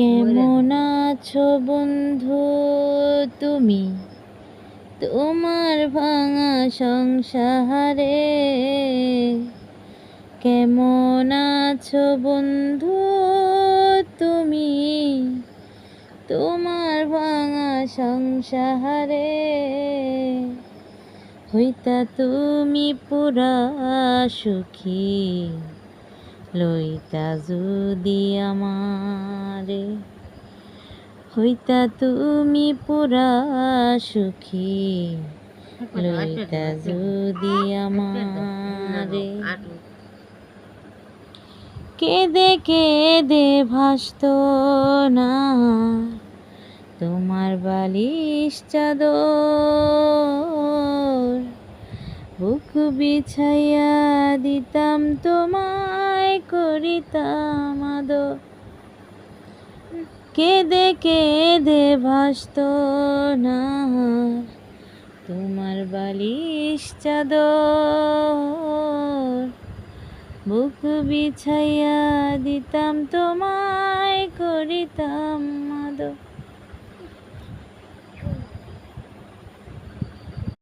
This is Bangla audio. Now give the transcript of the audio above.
কেমন আছো বন্ধু তুমি, তোমার ভাঙা সংসারে? কেমন আছো বন্ধু তুমি, তোমার ভাঙা সংসারে? হইতা তুমি পুরা সুখী, লইতা যদি আমারে। হইতা তুমি পুরা সুখী, লইতা যদি আমারে। কেঁদে কেঁদে ভাসত না তোমার বালিশ চাদর, বুক বিছাইয়া দিতাম তোমায়, করিতাম আদর। কেঁদে কেঁদে ভাসত না তোমার বালিশ চাদর, বুক বিছাইয়া দিতাম তোমায়, করিতাম আদর।